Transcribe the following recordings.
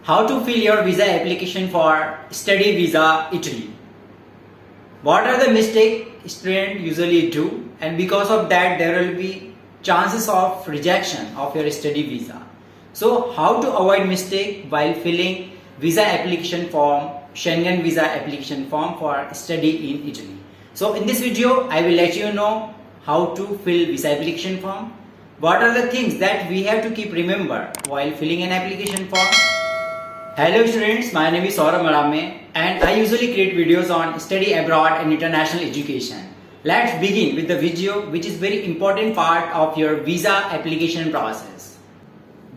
How to fill your visa application for study visa Italy. What are the mistakes students usually do, and because of that there will be chances of rejection of your study visa. So how to avoid mistake while filling visa application form, Schengen visa application form for study in Italy. So in this video I will let you know how to fill visa application form, what are the things that we have to keep remember while filling an application form. Hello students, my name is Saurabh Marame and I usually create videos on study abroad and international education. Let's begin with the video which is very important part of your visa application process.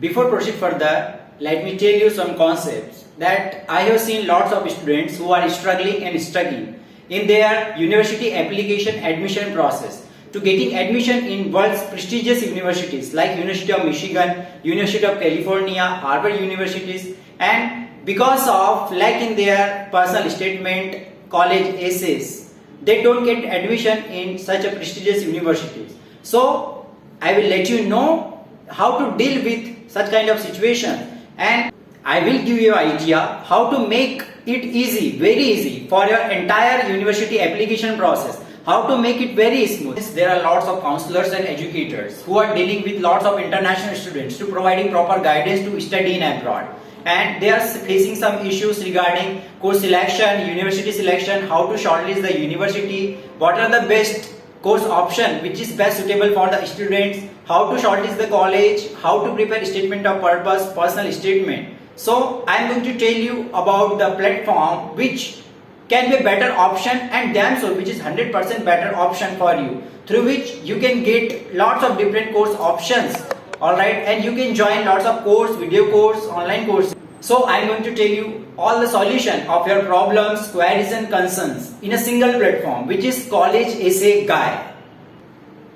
Before proceed further, let me tell you some concepts that I have seen lots of students who are struggling and studying in their university application admission process to getting admission in world's prestigious universities like University of Michigan, University of California, Harvard universities, and because of lack in their personal statement, college essays, they don't get admission in such a prestigious universities. So I will let you know how to deal with such kind of situation, and I will give you an idea how to make it easy, very easy for your entire university application process. How to make it very smooth. There are lots of counselors and educators who are dealing with lots of international students to providing proper guidance to study in abroad. And they are facing some issues regarding course selection, university selection, how to shortlist the university, what are the best course option which is best suitable for the students, how to shortlist the college, how to prepare statement of purpose, personal statement. So I am going to tell you about the platform which can be a better option, and damn so which is 100% better option for you, through which you can get lots of different course options, alright, and you can join lots of course, video course, online course. So I am going to tell you all the solution of your problems, queries and concerns in a single platform which is College Essay Guide.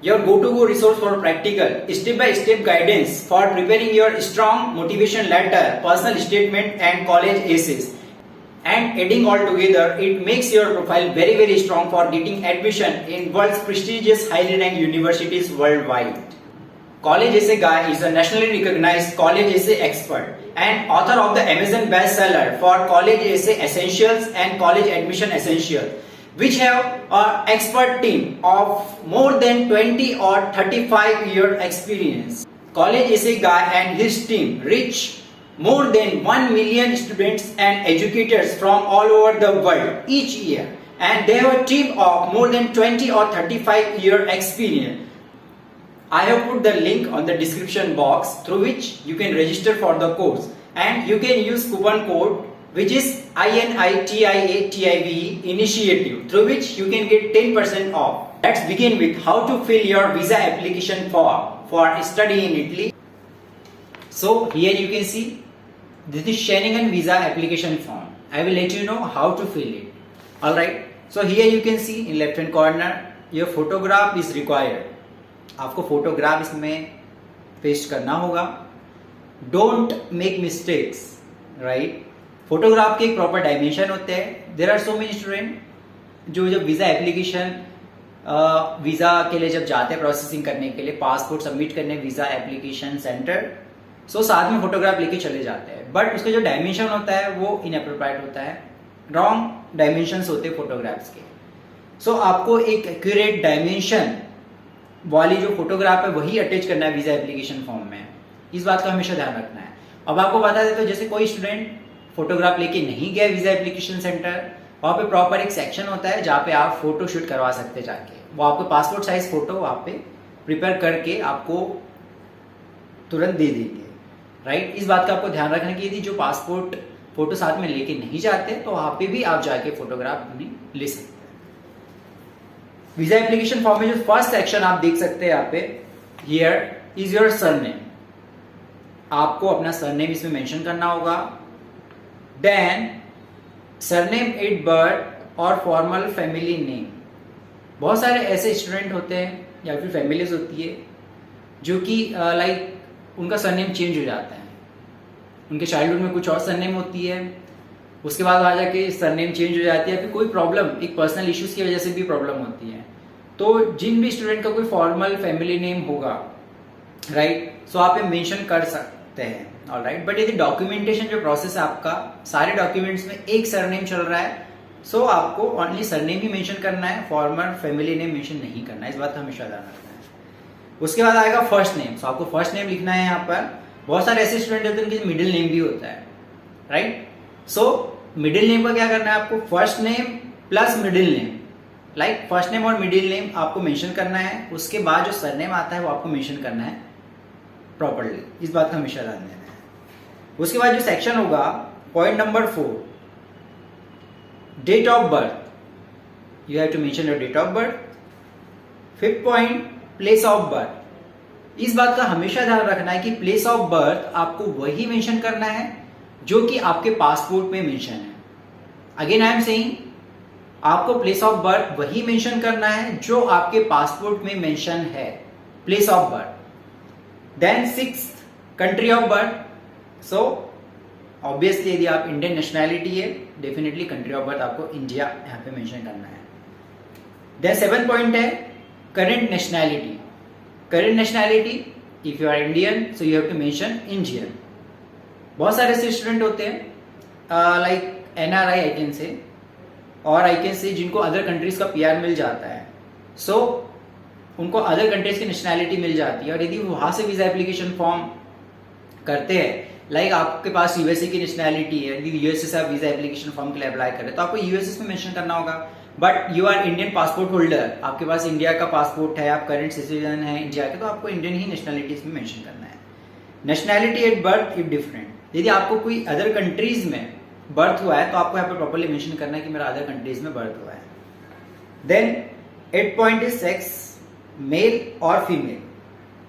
Your go-to-go resource for practical, step-by-step guidance for preparing your strong motivation letter, personal statement and college essays. And adding all together, it makes your profile very strong for getting admission in world's prestigious highly ranked universities worldwide. College Essay Guy is a nationally recognized college essay expert and author of the Amazon bestseller for College Essay Essentials and College Admission Essentials, which have an expert team of more than 20 or 35-year experience. College Essay Guy and his team reach more than 1 million students and educators from all over the world each year, and they have a team of more than 20 or 35-year experience. I have put the link on the description box through which you can register for the course, and you can use coupon code which is INITIATIVE initiative, through which you can get 10% off. Let's begin with how to fill your visa application form for study in Italy. So here you can see this is Schengen visa application form. I will let you know how to fill it. Alright, so here you can see in left hand corner your photograph is required. आपको photograph इसमें paste करना होगा. Don't make mistakes, right? Photograph के एक proper dimension होते हैं. There are so many students जो जब visa application वीजा के लिए जब जाते हैं प्रोसेसिंग करने के लिए, पासपोर्ट सबमिट करने वीजा एप्लीकेशन सेंटर, सो साथ में फोटोग्राफ लेके चले जाते हैं, बट उसका जो डायमेंशन होता है वो इनएप्रोप्रिएट होता है, रॉन्ग डायमेंशंस होते हैं फोटोग्राफ्स के. सो आपको एक एक्यूरेट डायमेंशन वाली जो फोटोग्राफ है वही अटैच करना है वीजा एप्लीकेशन फॉर्म में. इस बात का हमेशा ध्यान रखना है. अब आपको बता देते, तो जैसे कोई स्टूडेंट फोटोग्राफ लेके नहीं गया वीजा एप्लीकेशन सेंटर, वहाँ पे प्रॉपर एक सेक्शन होता है जहाँ पे आप फोटो शूट करवा सकते हैं जाके. वो आपको पासपोर्ट साइज फोटो वहाँ पे प्रिपेयर करके आपको तुरंत दे देंगे, राइट. इस बात का आपको ध्यान रखना कि यदि जो पासपोर्ट फोटो साथ में लेके नहीं जाते तो वहाँ पे भी आप जाके फोटोग्राफ ले सकते हैं. वीजा एप्लीकेशन फॉर्म में जो फर्स्ट सेक्शन आप देख सकते हैं यहाँ पे, हियर इज योर सरनेम. आपको अपना सरनेम इसमें मेंशन करना होगा. देन सरनेम, एट बर्थ और फॉर्मल फैमिली नेम. बहुत सारे ऐसे स्टूडेंट होते हैं या फिर फैमिलीज होती है जो कि लाइक उनका सरनेम चेंज हो जाता है. उनके चाइल्डहुड में कुछ और सरनेम होती है, उसके बाद आ जाके सरनेम चेंज हो जाती है, फिर कोई प्रॉब्लम, एक पर्सनल इश्यूज की वजह से भी प्रॉब्लम होती है. तो जिन भी स्टूडेंट का कोई फॉर्मल फैमिली नेम होगा, राइट, सो आप ये मेंशन कर सकते हैं. ऑलराइट। बट यदि डॉक्यूमेंटेशन जो प्रोसेस है आपका, सारे डॉक्यूमेंट्स में एक सरनेम चल रहा है, सो आपको ओनली सरनेम ही मेंशन करना है, फॉर्मर फैमिली नेम मेंशन नहीं करना है, इस बात का हमेशा ध्यान रखना है। उसके बाद आएगा फर्स्ट नेम। सो आपको फर्स्ट नेम लिखना है। यहाँ पर बहुत सारे ऐसे स्टूडेंट होते हैं उनके मिडिल नेम भी होता है, राइट। सो मिडिल नेम का क्या करना है आपको, first name plus middle name, like first name और मिडिल नेम आपको मेंशन करना है। उसके बाद जो सरनेम आता है वो आपको मेंशन करना है प्रॉपर्ली, इस बात का हमेशा ध्यान देना है। उसके बाद जो सेक्शन होगा, point number 4, date of birth, you have to mention your date of birth. Fifth point, place of birth. इस बात का हमेशा ध्यान रखना है कि प्लेस ऑफ बर्थ आपको वही मेंशन करना है जो कि आपके पासपोर्ट में मेंशन है। अगेन आई एम सेइंग, आपको प्लेस ऑफ बर्थ वही मेंशन करना है जो आपके पासपोर्ट में मेंशन है, place of birth. Then sixth, country of birth. So obviously यदि आप इंडियन नेशनैलिटी है, डेफिनेटली कंट्री ऑफ बर्थ आपको इंडिया यहाँ पे मेंशन करना है। देन सेवन पॉइंट है current nationality. Current nationality, if you are Indian so you have to mention Indian. बहुत सारे ऐसे स्टूडेंट होते हैं like NRI I can say, और आई कैन से जिनको अदर कंट्रीज का पीआर मिल जाता है, सो उनको अदर कंट्रीज की नेशनैलिटी मिल जाती है। और यदि वहां से वीजा एप्लीकेशन फॉर्म करते हैं, लाइक आपके पास यूएसए की नेशनैलिटी है, यदि यूएसए से आप वीजा एप्लीकेशन फॉर्म के लिए अप्लाई करें तो आपको यूएसए में मेंशन करना होगा। But you are Indian passport holder, आपके पास इंडिया का पासपोर्ट है, आप करंट सिटीजन है इंडिया के, तो आपको इंडियन ही नेशनैलिटी इसमें मेंशन करना है। Nationality at birth is different. यदि आपको कोई अदर कंट्रीज में बर्थ हुआ है तो आपको यहाँ पर प्रॉपर्ली मेंशन करना है कि मेरा अदर कंट्रीज में बर्थ हुआ है। Then 8 point is sex, male और फीमेल,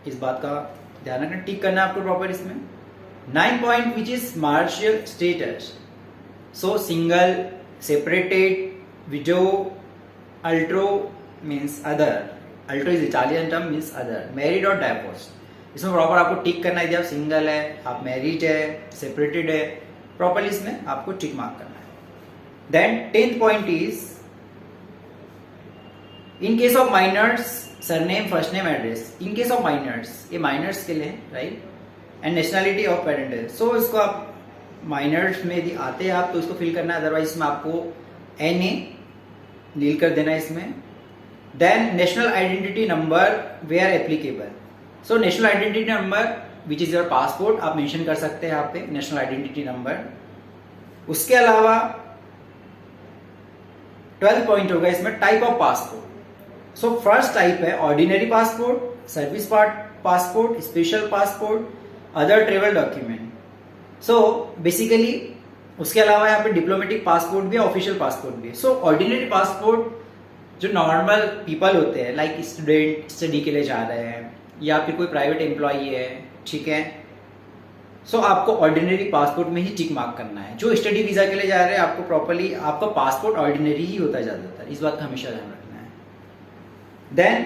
इस बात का ध्यान रखना, टिक करना है आपको प्रॉपर इसमें। 9 point which is martial status. So single, separated, window, अल्ट्रो means other, अल्ट्रो is Italian term means other, married और डाइवोर्स, इसमें प्रॉपर आपको टिक करना है। यदि आप सिंगल है, आप मैरिड है, सेपरेटेड है, प्रॉपर्ली इसमें आपको टिक मार्क करना है। Then 10th point is in case of minors, surname, first name, address. In case of minors, ये माइनर्स के लिए, right, and nationality of parent. So इसको आप माइनर्स में यदि आते हैं आप तो इसको फिल करना है, अदरवाइज इसमें आपको NA नील कर देना है इसमें। Then national identity number where applicable. So national identity number which is your passport आप मेंशन कर सकते हैं यहाँ पे, नेशनल आइडेंटिटी नंबर। उसके अलावा 12 पॉइंट होगा इसमें, type of passport. So first type है ordinary passport, service passport, special passport, other travel document. So basically उसके अलावा यहाँ पे डिप्लोमेटिक पासपोर्ट भी है, ऑफिशियल पासपोर्ट भी है। सो ऑर्डिनरी पासपोर्ट जो नॉर्मल पीपल होते हैं, लाइक स्टूडेंट स्टडी के लिए जा रहे हैं या फिर कोई प्राइवेट एम्प्लॉई है, ठीक है, सो आपको ऑर्डिनरी पासपोर्ट में ही टिक मार्क करना है। जो स्टडी वीजा के लिए जा रहे हैं आपको प्रॉपर्ली आपका पासपोर्ट ऑर्डिनरी ही होता ज्यादातर, इस बात का हमेशा ध्यान रखना है। Then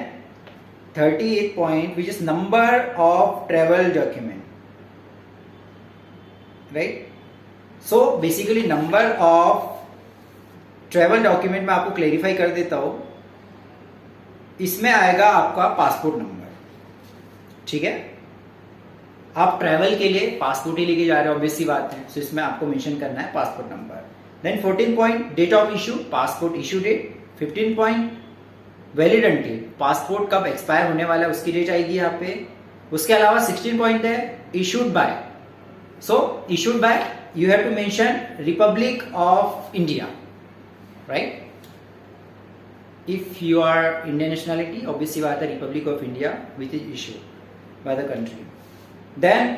38 point which is number of travel document, right. So basically number of travel document में आपको क्लेरिफाई कर देता हूं, इसमें आएगा आपका पासपोर्ट नंबर, ठीक है। आप ट्रैवल के लिए पासपोर्ट ही लेके जा रहे हो, ऑब्वियस सी बात है, सो इसमें आपको मेंशन करना है passport number. Then 14 point date of issue, passport issue date. 15 point valid until, passport कब एक्सपायर होने वाला है उसकी डेट आएगी यहाँ पे। उसके अलावा 16 पॉइंट है issued by. So issued by you have to mention Republic of India, right? If you are Indian nationality, obviously बात है Republic of India which is issued by the country. Then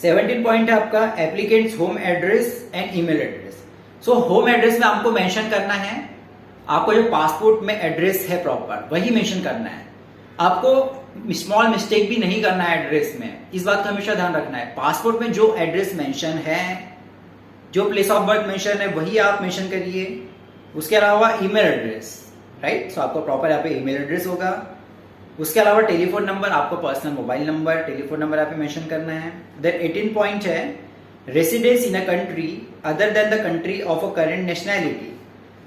17 point है आपका applicant's home address and email address. So home address में आपको mention करना है, आपको जो पासपोर्ट में एड्रेस है प्रॉपर वही मेंशन करना है। आपको स्मॉल मिस्टेक भी नहीं करना है एड्रेस में, इस बात का हमेशा ध्यान रखना है। पासपोर्ट में जो एड्रेस मेंशन है, जो प्लेस ऑफ बर्थ मेंशन है वही आप मेंशन करिए। उसके अलावा ईमेल एड्रेस, राइट, सो आपको प्रॉपर यहाँ पे ईमेल एड्रेस होगा। उसके अलावा टेलीफोन नंबर, आपको personal mobile number, telephone number यहाँ पे मेंशन करना है। देन 18 पॉइंट है residence in a country other than the country of a current nationality.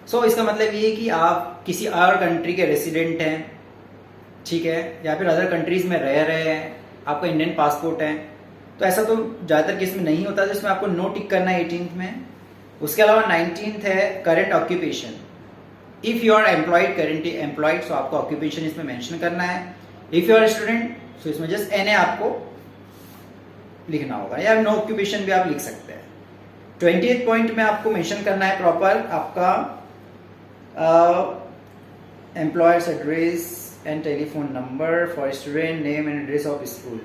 So इसका मतलब ये है कि आप किसी और कंट्री के रेसिडेंट हैं, ठीक है, या फिर अदर कंट्रीज में रह रहे हैं, आपका इंडियन पासपोर्ट है, तो ऐसा तो ज़्यादातर केस में नहीं होता, तो इसमें आपको नो टिक करना है 18th में। उसके अलावा 19th है current occupation. If you are employed, currently employed, so आपको ऑक्यूपेशन इसमें मेंशन करना है। If you are student, so इसमें जस्ट एन ए आपको लिखना होगा, या नो ऑक्यूपेशन भी आप लिख सकते हैं। 20th पॉइंट में आपको मेंशन करना है प्रॉपर आपका employers address and telephone number for student, name and address of school,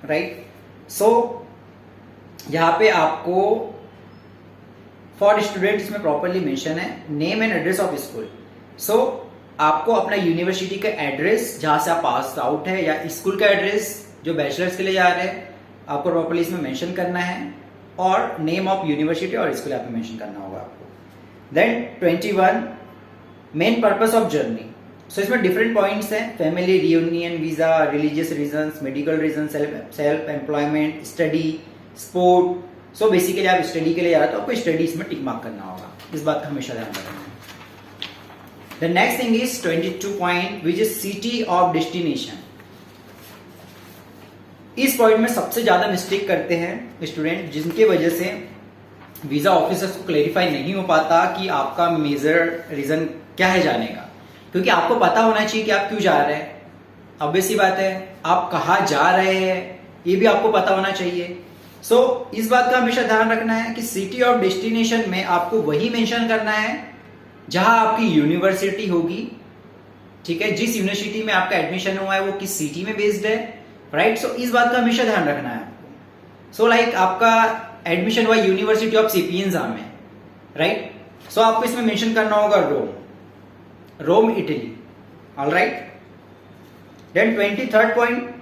right. So यहाँ पे आपको फॉर स्टूडेंट इसमें प्रॉपरली मेंशन है, name and address of school. So आपको अपना यूनिवर्सिटी का एड्रेस जहाँ से आप पास आउट है, या स्कूल का एड्रेस जो बैचलर्स के लिए जा रहे हैं, आपको प्रॉपरली इसमें मेंशन करना है, और नेम ऑफ यूनिवर्सिटी और स्कूल यहाँ पे मेंशन करना होगा आपको। Then 21 main purpose of journey. So इसमें डिफरेंट पॉइंट्स हैं, family reunion visa, religious reasons, medical reason, self employment, study, sport. So basically आप स्टडी के लिए जा रहे हो तो आपको स्टडी इसमें टिक मार्क करना होगा, इस बात का हमेशा ध्यान रखना है। The next thing is 22 point which is city of destination. इस पॉइंट में सबसे ज्यादा मिस्टेक करते हैं स्टूडेंट, जिनके वजह से वीजा ऑफिसर्स को क्लेरिफाई नहीं हो पाता कि आपका मेजर रीजन क्या है जाने का, क्योंकि आपको पता होना चाहिए कि आप क्यों जा रहे हैं। ऑब्वियस सी बात है, आप कहाँ जा रहे हैं ये भी आपको पता होना चाहिए। सो इस बात का हमेशा ध्यान रखना है कि सिटी ऑफ डेस्टिनेशन में आपको वही मेंशन करना है जहां आपकी यूनिवर्सिटी होगी, ठीक है। जिस यूनिवर्सिटी में आपका एडमिशन हुआ है वो किस सिटी में बेस्ड है, राइट। सो इस बात का हमेशा ध्यान रखना है आपको। सो लाइक आपका एडमिशन हुआ यूनिवर्सिटी ऑफ सेपियंजा में, राइट। सो आपको इसमें मेंशन करना होगा Rome Italy, alright. Then 23rd point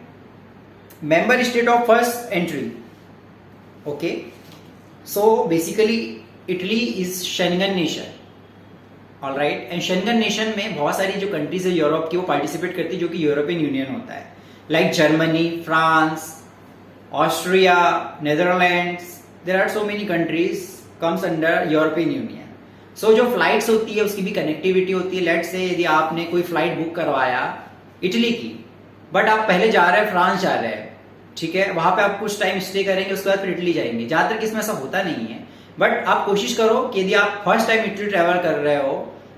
member state of first entry, okay. So basically Italy is Schengen nation, alright. And Schengen nation में बहुत सारी जो कंट्रीज है यूरोप की वो पार्टिसिपेट करती है, जो कि यूरोपियन यूनियन होता है, like Germany, France, Austria, Netherlands. There are so many countries comes under European Union. So जो फ्लाइट्स होती है उसकी भी कनेक्टिविटी होती है। लेट्स से यदि आपने कोई फ्लाइट बुक करवाया इटली की, बट आप पहले जा रहे हैं फ्रांस जा रहे हैं, ठीक है, वहां पे आप कुछ टाइम स्टे करेंगे, उसके बाद फिर इटली जाएंगे। ज्यादातर किसमें ऐसा होता नहीं है, बट आप कोशिश करो कि यदि आप फर्स्ट टाइम इटली ट्रेवल कर रहे हो,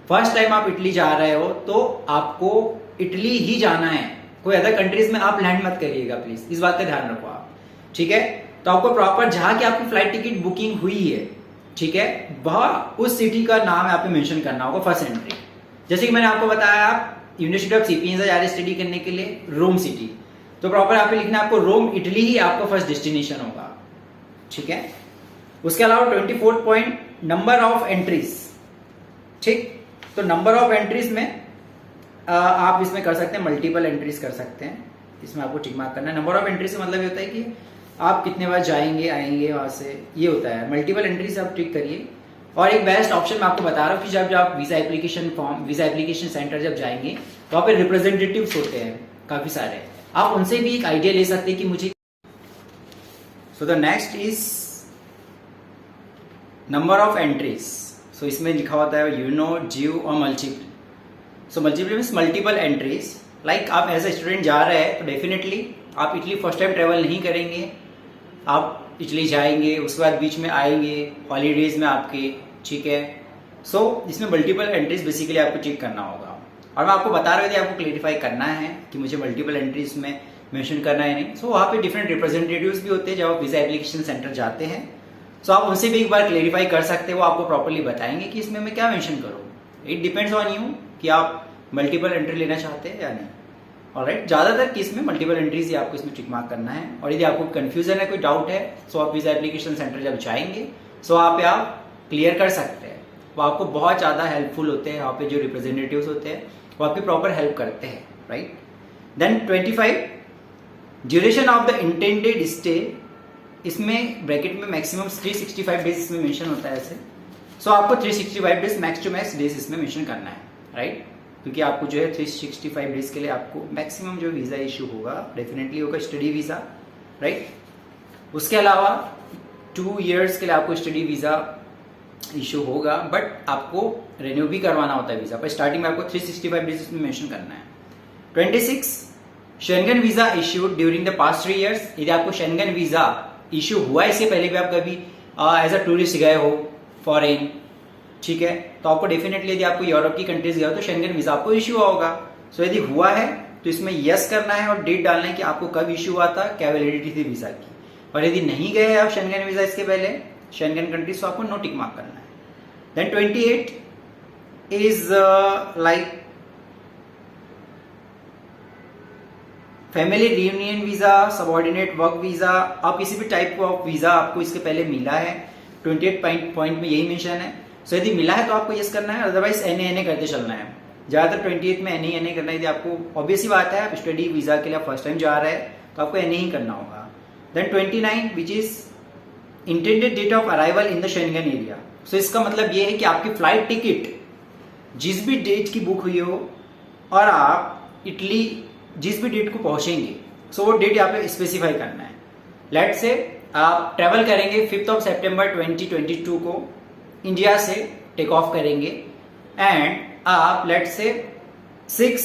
फर्स्ट टाइम आप इटली जा रहे हो, तो आपको इटली ही जाना है, कोई अदर कंट्रीज में आप लैंड मत करिएगा प्लीज, इस बात का ध्यान रखो आप, ठीक है। तो आपको प्रॉपर जहां की आपकी फ्लाइट टिकट बुकिंग हुई है, ठीक है, वह उस सिटी का नाम यहाँ पे मेंशन करना होगा फर्स्ट एंट्री। जैसे कि मैंने आपको बताया, आप यूनिवर्सिटी ऑफ सेपियंजा जा रहे हैं स्टडी करने के लिए, रोम सिटी, तो प्रॉपर यहाँ पे लिखना है आपको रोम इटली ही आपका फर्स्ट डेस्टिनेशन होगा, ठीक है। उसके अलावा 24th point number of entries, ठीक। तो नंबर ऑफ एंट्रीज में आप इसमें कर सकते हैं, मल्टीपल एंट्रीज कर सकते हैं, इसमें आपको टिक मार्क करना है। नंबर ऑफ एंट्रीज से मतलब ये होता है कि आप कितने बार जाएंगे आएंगे वहां से, ये होता है। मल्टीपल एंट्री से आप टिक करिए। और एक बेस्ट ऑप्शन मैं आपको बता रहा हूँ कि जब आप visa application form, visa application centre जब जाएंगे, वहां पे रिप्रेजेंटेटिव्स होते हैं काफी सारे, आप उनसे भी एक आइडिया ले सकते हैं कि मुझे। So the next is number of entries. So इसमें लिखा होता है यूनो, जीव और मल्टीपल। सो multiple means multiple entries. Like आप एज ए स्टूडेंट जा रहे हैं तो डेफिनेटली आप इटली फर्स्ट टाइम ट्रेवल नहीं करेंगे, आप इटली जाएंगे, उसके बाद बीच में आएंगे हॉलीडेज में आपके, ठीक है। सो इसमें मल्टीपल एंट्रीज बेसिकली आपको चेक करना होगा। और मैं आपको बता रहा हूँ, आपको क्लेरिफाई करना है कि मुझे मल्टीपल एंट्रीज में मेंशन करना है नहीं। सो वहाँ पे डिफरेंट रिप्रेजेंटेटिव्स भी होते हैं जब आप वीजा एप्लीकेशन सेंटर जाते हैं। सो आप उनसे भी एक बार क्लेरिफाई कर सकते हैं, वो आपको प्रॉपरली बताएंगे कि इसमें मैं क्या मेंशन करूँ। इट डिपेंड्स ऑन यू कि आप मल्टीपल एंट्री लेना चाहते हैं या नहीं, ऑलराइट। ज्यादातर केस में मल्टीपल एंट्रीज ही आपको इसमें टिक मार्क करना है। और यदि आपको कंफ्यूजन है, कोई डाउट है, सो आप वीजा एप्लीकेशन सेंटर जब जाएंगे, सो वहाँ पे आप क्लियर कर सकते हैं। वो आपको बहुत ज़्यादा हेल्पफुल होते हैं, वहाँ पे जो रिप्रेजेंटेटिव्स होते हैं वो आपकी प्रॉपर हेल्प करते हैं, right. Then 25 duration of the intended stay. इसमें ब्रैकेट में मैक्सिमम 365 डेज इसमें मेंशन होता है ऐसे। सो आपको 365 days max to max days इसमें मेंशन करना है, राइट। क्योंकि आपको जो है 365 डेज के लिए आपको मैक्सिमम जो वीज़ा इशू होगा डेफिनेटली होगा स्टडी वीज़ा, राइट। उसके अलावा 2 years के लिए आपको स्टडी वीज़ा इशू होगा, बट आपको रिन्यू भी करवाना होता है वीज़ा, पर स्टार्टिंग में आपको 365 डेज इसमें मेंशन करना है। 26 Schengen visa issued during the past 3 years, यदि आपको शेंगन वीजा इश्यू हुआ है इससे पहले भी आप कभी एज अ टूरिस्ट गए हो फॉरेन, ठीक है, तो आपको डेफिनेटली यदि आपको यूरोप की कंट्रीज गए हो तो शेंगन वीजा आपको इश्यू होगा। सो यदि हुआ है तो इसमें यस करना है और डेट डालना है कि आपको कब इश्यू हुआ था, क्या वैलिडिटी थी वीजा की। और यदि नहीं गए आप शेंगन वीजा इसके पहले शेंगन कंट्रीज, तो आपको नो टिक मार्क करना है। Then 28 is like family reunion visa, subordinate work visa, आप किसी भी टाइप ऑफ वीजा आपको इसके पहले मिला है, 28 पॉइंट में यही मेंशन है। सो यदि मिला है तो आपको यस करना है, अदरवाइज एनए करते चलना है। ज्यादातर 28 में एनए करना है। यदि आपको ऑब्वियस ही बात है आप स्टडी वीजा के लिए फर्स्ट टाइम जा रहे हैं तो आपको एनए ही करना होगा। Then 29 which is intended date of arrival in the Schengen area. So इसका मतलब ये है कि आपकी फ्लाइट टिकट जिस भी डेट की बुक हुई हो और आप इटली जिस भी डेट को पहुंचेंगे, सो वो डेट यहाँ पे स्पेसिफाई करना है। लेट से आप ट्रेवल करेंगे 5 सितंबर 2022 को इंडिया से टेक ऑफ करेंगे एंड आप लेट से 6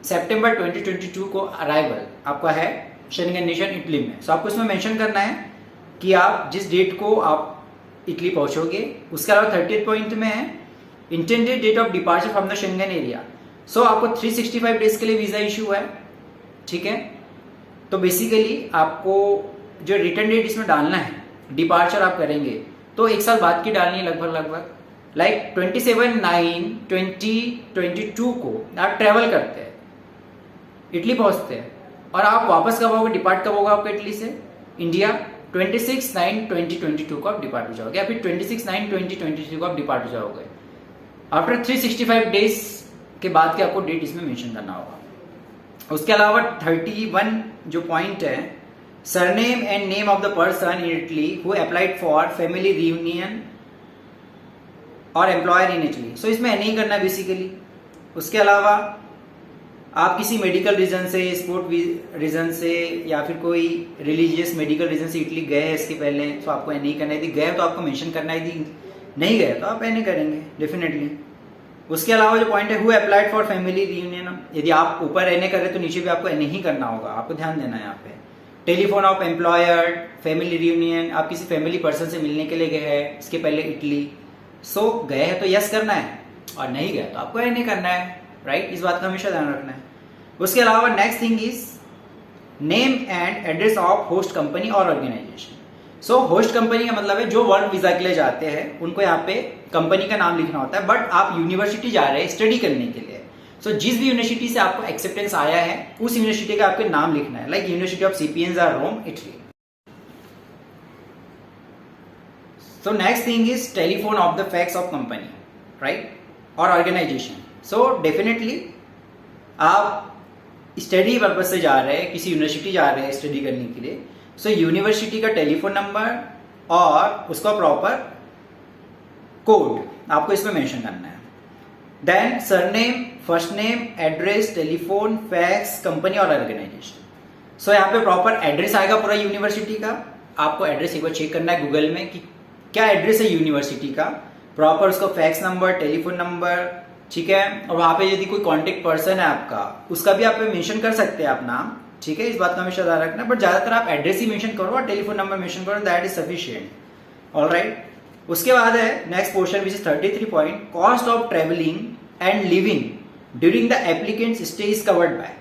सितंबर 2022 को अराइवल आपका है शेंगन नेशन इटली में। सो आपको इसमें मेंशन करना है कि आप जिस डेट को आप इटली पहुंचोगे। उसके अलावा 30 पॉइंट में है intended date of departure from the Schengen area. So आपको 365 डेज के लिए वीजा इशू है, ठीक है। तो बेसिकली आपको जो रिटर्न डेट इसमें डालना है, डिपार्चर आप करेंगे तो 1 साल बाद की डालनी है लगभग लाइक 27/9/2022 को आप ट्रेवल करते हैं, इटली पहुंचते हैं और आप वापस कब आओगे, डिपार्ट कब होगा आपका इटली से इंडिया, 26/9/2022 को आप डिपार्ट हो जाओगे या फिर 26/9/2023 को आप डिपार्ट हो जाओगे। आफ्टर 365 डेज के बाद के आपको डेट इसमें मेंशन करना होगा। उसके अलावा 31 जो पॉइंट है, surname and name of the person in Italy who applied for family reunion और एम्प्लॉयर इन इटली। सो इसमें नहीं करना बेसिकली। उसके अलावा आप किसी मेडिकल रीजन से, स्पोर्ट रीजन से या फिर कोई रिलीजियस मेडिकल रीजन से इटली गए हैं इसके पहले, तो आपको नहीं करना है। यदि गए तो आपको मेंशन करना है, यदि नहीं गए तो आप नहीं करेंगे डेफिनेटली। उसके अलावा जो पॉइंट है who applied for family reunion, यदि आप ऊपर एनए कर रहे तो नीचे भी आपको एनए ही करना होगा, आपको ध्यान देना है यहाँ पे। Telephone of employer, family reunion, आप किसी फैमिली पर्सन से मिलने के लिए गए हैं इसके पहले इटली, सो गए हैं तो यस करना है और नहीं गए तो आपको एनए करना है, राइट। इस बात का हमेशा ध्यान रखना है। उसके अलावा next thing is name and address of host company और ऑर्गेनाइजेशन। सो होस्ट कंपनी का मतलब है जो वर्क वीजा के लिए जाते हैं उनको यहाँ पे कंपनी का नाम लिखना होता है, बट आप यूनिवर्सिटी जा रहे हैं स्टडी करने के लिए, सो जिस भी यूनिवर्सिटी से आपको एक्सेप्टेंस आया है उस यूनिवर्सिटी का आपके नाम लिखना है, like university of Sapienza Rome Italy. So next thing is telephone of the fax of company, right, और ऑर्गेनाइजेशन। सो डेफिनेटली आप स्टडी पर्पज से जा रहे हैं, किसी यूनिवर्सिटी जा रहे हैं स्टडी करने के लिए, सो यूनिवर्सिटी का टेलीफोन नंबर और उसका प्रॉपर कोड आपको इसमें मेंशन करना है। Then surname, first name, address, telephone, fax, company और ऑर्गेनाइजेशन। सो यहाँ पे प्रॉपर एड्रेस आएगा पूरा यूनिवर्सिटी का। आपको एड्रेस एक बार चेक करना है गूगल में कि क्या एड्रेस है यूनिवर्सिटी का, प्रॉपर उसका फैक्स नंबर, टेलीफोन नंबर, ठीक है। और वहां पे यदि कोई कॉन्टेक्ट पर्सन है आपका, उसका भी आप मेंशन कर सकते हैं आप नाम, ठीक है। इस बात का हमेशा ध्यान रखना, बट ज्यादातर आप एड्रेस ही मेंशन करो और टेलीफोन नंबर मेंशन करो, दैट इज सफिशिएंट, ऑलराइट। उसके बाद है next portion which is 33 point, cost of travelling and living during the applicant stay is covered by.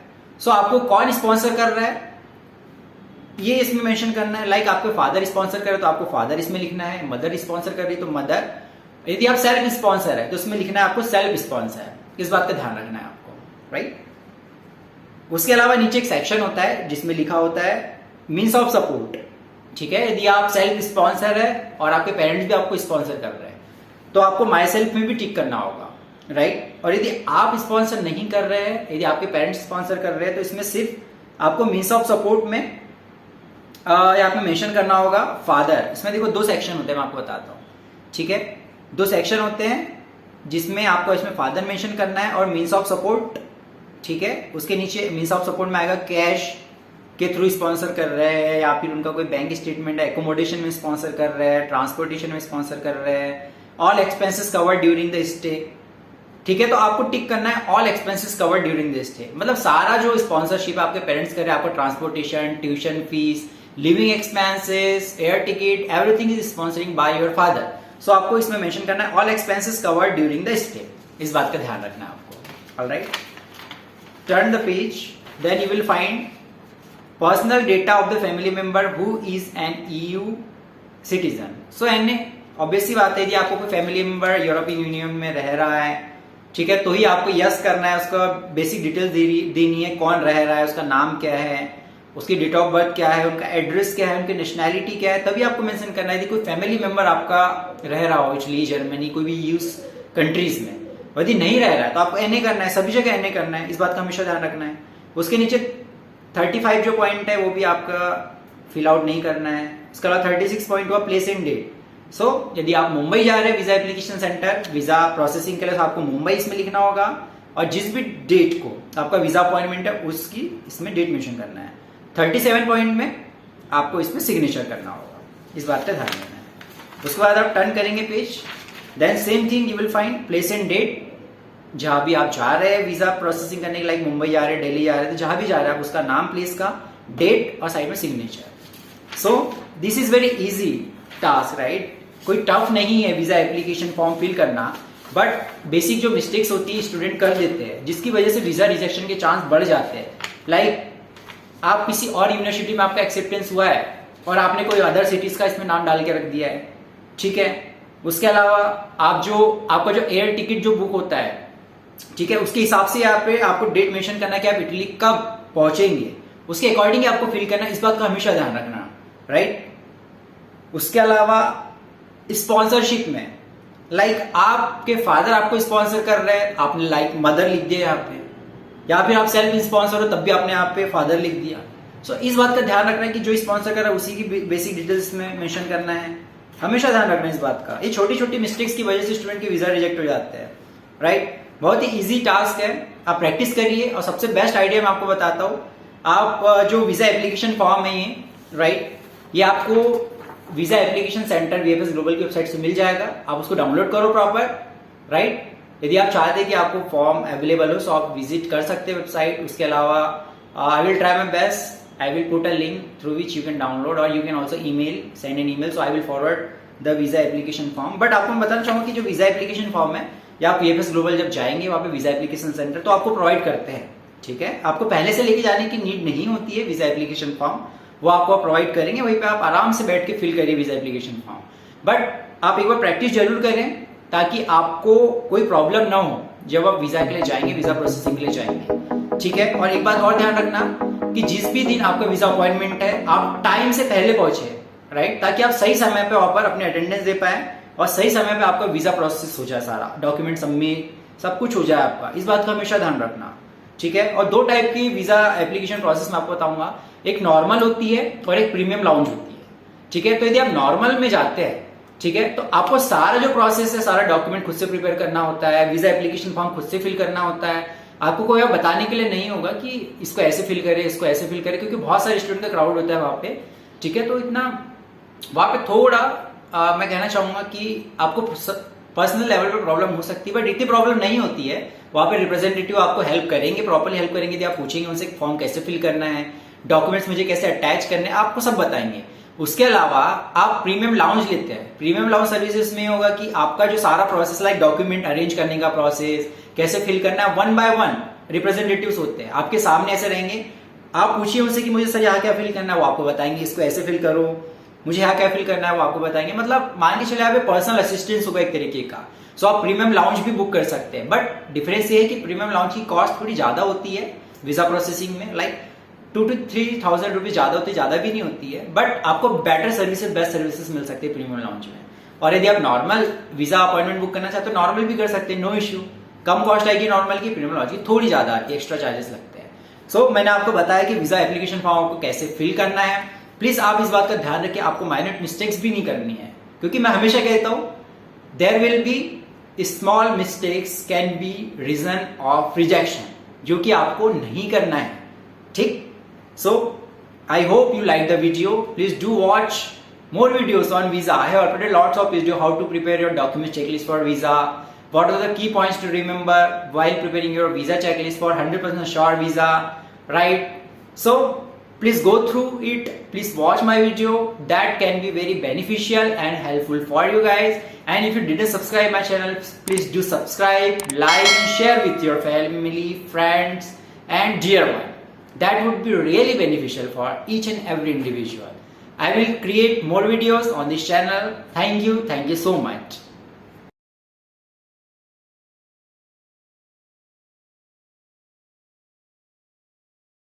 So आपको कौन स्पॉन्सर कर रहा है ये इसमें मेंशन करना है, लाइक आपके फादर स्पॉन्सर कर रहे तो आपको फादर इसमें लिखना है, मदर स्पॉन्सर कर रही तो मदर, यदि आप सेल्फ स्पॉन्सर है तो उसमें लिखना है आपको सेल्फ स्पॉन्सर। इस बात का ध्यान रखना है आपको, राइट। उसके अलावा नीचे एक सेक्शन होता है जिसमें लिखा होता है मीन्स ऑफ सपोर्ट, ठीक है। यदि आप सेल्फ स्पॉन्सर है और आपके पेरेंट्स भी आपको स्पॉन्सर कर रहे हैं तो आपको माई सेल्फ में भी टिक करना होगा, राइट। और यदि आप स्पॉन्सर नहीं कर रहे हैं, यदि आपके पेरेंट्स स्पॉन्सर कर रहे हैं तो इसमें सिर्फ आपको मीन्स ऑफ सपोर्ट में यहाँ पे मेंशन करना होगा फादर। इसमें देखो 2 सेक्शन होते हैं, मैं आपको बताता हूँ, ठीक है। 2 सेक्शन होते हैं जिसमें आपको इसमें फादर मेंशन करना है और मीन्स ऑफ सपोर्ट, ठीक है। उसके नीचे मीन्स ऑफ सपोर्ट में आएगा कैश के थ्रू स्पॉन्सर कर रहे हैं या फिर उनका कोई बैंक स्टेटमेंट है, एकोमोडेशन में स्पॉन्सर कर रहे हैं, ट्रांसपोर्टेशन में स्पॉन्सर कर रहे हैं, all expenses covered during the stay, ठीक है, तो आपको टिक करना है all expenses covered during this stay, मतलब सारा जो स्पॉन्सरशिप आपके पेरेंट्स करे, आपको transportation, tuition fees, living expenses, air ticket, everything is sponsoring by your father. So आपको इसमें मेंशन करना है all expenses covered during the stay, इस बात का ध्यान रखना है आपको। Alright, turn the page, then you will find personal data of the family member who is an EU citizen. So an obviously बात है, यदि आपको कोई फैमिली मेंबर यूरोपियन यूनियन में रह रहा है, ठीक है, तो ही आपको यस करना है, उसका बेसिक डिटेल्स देनी है, कौन रह रहा है, उसका नाम क्या है, उसकी डेट ऑफ बर्थ क्या है, उनका एड्रेस क्या है, उनकी नेशनैलिटी क्या है, तभी आपको मेंशन करना है। यदि कोई फैमिली मेंबर आपका रह रहा हो इटली, जर्मनी, कोई भी यूज कंट्रीज में, यदि नहीं रह रहा है तो आपको एनए करना है, सभी जगह एनए करना है, इस बात का हमेशा ध्यान रखना है। उसके नीचे 35 जो पॉइंट है वो भी आपका फिल आउट नहीं करना है। उसके अलावा 36 पॉइंट हुआ प्लेस एंड डेट। सो यदि आप मुंबई जा रहे हैं visa application centre visa processing के लिए, तो आपको मुंबई इसमें लिखना होगा, और जिस भी डेट को आपका वीजा अपॉइंटमेंट है उसकी इसमें डेट मेंशन करना है। 37 पॉइंट में आपको इसमें सिग्नेचर करना होगा, इस बात का ध्यान रखना है। उसके बाद आप टर्न करेंगे page, then same thing you will find place and date, जहां भी आप जा रहे हैं वीजा प्रोसेसिंग करने के, लाइक मुंबई जा रहे हैं, दिल्ली जा रहे हैं, तो जहां भी जा रहे हैं आप उसका नाम, प्लेस का, डेट और साइड में signature. So this is very easy task, right, कोई टफ नहीं है वीजा एप्लीकेशन फॉर्म फिल करना, बट बेसिक जो मिस्टेक्स होती है स्टूडेंट कर देते हैं, जिसकी वजह से वीजा रिजेक्शन के चांस बढ़ जाते हैं। लाइक आप किसी और यूनिवर्सिटी में आपका एक्सेप्टेंस हुआ है और आपने कोई अदर सिटीज का इसमें नाम डाल के रख दिया है, ठीक है। उसके अलावा आपका जो एयर टिकट जो बुक होता है, ठीक है, उसके हिसाब से यहाँ पे आपको डेट मेंशन करना है कि आप इटली कब पहुंचेंगे, उसके अकॉर्डिंग आपको फिल करना है, इस बात का हमेशा ध्यान रखना, राइट। उसके अलावा स्पॉन्सरशिप में, लाइक आपके फादर आपको स्पॉन्सर कर रहे हैं, आपने लाइक मदर लिख दिया यहाँ पे, या फिर आप सेल्फ स्पॉन्सर हो तब भी आपने यहाँ पे फादर लिख दिया। सो इस बात का ध्यान रखना है कि जो स्पॉन्सर कर रहा है उसी की बेसिक डिटेल्स में मेंशन करना है, हमेशा ध्यान रखना है इस बात का। ये छोटी छोटी मिस्टेक्स की वजह से स्टूडेंट के वीजा रिजेक्ट हो जाते हैं, राइट। बहुत ही इजी टास्क है, आप प्रैक्टिस करिए। और सबसे बेस्ट आइडिया मैं आपको बताता हूँ, आप जो वीजा एप्लीकेशन फॉर्म है ये, राइट, ये आपको visa application centre VFS global की वेबसाइट से मिल जाएगा, आप उसको डाउनलोड करो प्रॉपर, राइट। यदि आप चाहते हैं कि आपको फॉर्म अवेलेबल हो, सो आप विजिट कर सकते हैं वेबसाइट। उसके अलावा I will try my best, I will put a link through which you can download, और you can also send an email, so I will forward the visa application form. But आपको मैं बताना चाहूंगा कि जो visa application form है, या आप VFS ग्लोबल जब जाएंगे वहां पे वीजा एप्लीकेशन सेंटर तो आपको प्रोवाइड करते हैं, ठीक है। आपको पहले से लेके जाने की नीड नहीं होती है वीजा एप्लीकेशन फॉर्म, वो आपको प्रोवाइड करेंगे, वहीं पे आप आराम से बैठ के फिल करिए वीजा एप्लीकेशन फॉर्म। बट आप एक बार प्रैक्टिस जरूर करें ताकि आपको कोई प्रॉब्लम ना हो जब आप वीजा के लिए जाएंगे, वीजा प्रोसेसिंग के लिए जाएंगे, ठीक है। और एक बात और ध्यान रखना कि जिस भी दिन आपका वीजा अपॉइंटमेंट है, आप टाइम से पहले पहुंचे, राइट, ताकि आप सही समय पे वहां पर अपने अटेंडेंस दे पाए और सही समय पे आपका वीजा प्रोसेस हो जाए, सारा डॉक्यूमेंट सबमिट सब कुछ हो जाए आपका, इस बात का हमेशा ध्यान रखना, ठीक है। और दो टाइप की वीजा एप्लीकेशन प्रोसेस मैं आपको बताऊंगा, एक नॉर्मल होती है और एक प्रीमियम लाउंज होती है, ठीक है। तो यदि आप नॉर्मल में जाते हैं, ठीक है, तो आपको सारा जो प्रोसेस है, सारा डॉक्यूमेंट खुद से प्रिपेयर करना होता है, वीजा एप्लीकेशन फॉर्म खुद से फिल करना होता है। आपको कोई और बताने के लिए नहीं होगा कि इसको ऐसे फिल करे, इसको ऐसे फिल करे, क्योंकि बहुत सारे स्टूडेंट का क्राउड होता है वहां पे, ठीक है। तो इतना वहां पे थोड़ा मैं कहना चाहूंगा कि आपको पर्सनल लेवल पे प्रॉब्लम हो सकती है, बट इतनी प्रॉब्लम नहीं होती है। वहां पे रिप्रेजेंटेटिव आपको हेल्प करेंगे, प्रॉपरली हेल्प करेंगे। यदि आप पूछेंगे उनसे फॉर्म कैसे फिल करना है, डॉक्यूमेंट्स मुझे कैसे अटैच करने हैं, आपको सब बताएंगे। उसके अलावा आप प्रीमियम लाउंज लेते हैं, प्रीमियम लाउंज सर्विसेज में होगा कि आपका जो सारा प्रोसेस, लाइक डॉक्यूमेंट अरेंज करने का प्रोसेस, कैसे फिल करना है, 1 by 1 रिप्रेजेंटेटिव्स होते हैं आपके सामने, ऐसे रहेंगे। आप पूछिए उनसे कि मुझे सर यहाँ क्या फिल करना है, वो आपको बताएंगे, इसको ऐसे फिल करो, मुझे यहाँ क्या फिल करना है, वो आपको बताएंगे। मतलब मान के चले यहाँ पे पर्सनल असिस्टेंस होगा एक तरीके का। सो आप प्रीमियम लाउंज भी बुक कर सकते हैं, बट डिफरेंस ये है कि प्रीमियम लाउंज की कॉस्ट थोड़ी ज्यादा होती है वीजा प्रोसेसिंग में, लाइक 2 to 3,000 रुपीज ज्यादा होती है, ज्यादा भी नहीं होती है, बट आपको बेटर सर्विसेज, बेस्ट सर्विसेज मिल सकती है प्रीमियम लाउंज में। और यदि आप नॉर्मल वीजा अपॉइंटमेंट बुक करना चाहते हो, नॉर्मल भी कर सकते हैं, नो इश्यू। कम कॉस्ट आएगी नॉर्मल की, प्रीमियम लाउंज की थोड़ी ज्यादा आती है, एक्स्ट्रा चार्जेस लगते हैं। सो मैंने आपको बताया कि वीजा एप्लीकेशन फॉर्म को कैसे फिल करना है। प्लीज आप इस बात का ध्यान रखिए, आपको माइनर मिस्टेक्स भी नहीं करनी है, क्योंकि मैं हमेशा कहता हूं there will be small mistakes can be reason of rejection, जो कि आपको नहीं करना है, ठीक। सो I hope you like the video. Please do watch more videos on visa. I have uploaded lots of videos how to prepare your document checklist for visa, what are the key points to remember while preparing your visa checklist for 100% sure visa, right? So please go through it, please watch my video, that can be very beneficial and helpful for you guys. And if you didn't subscribe my channel, please do subscribe, like and share with your family, friends and dear one. That would be really beneficial for each and every individual. I will create more videos on this channel. Thank you so much.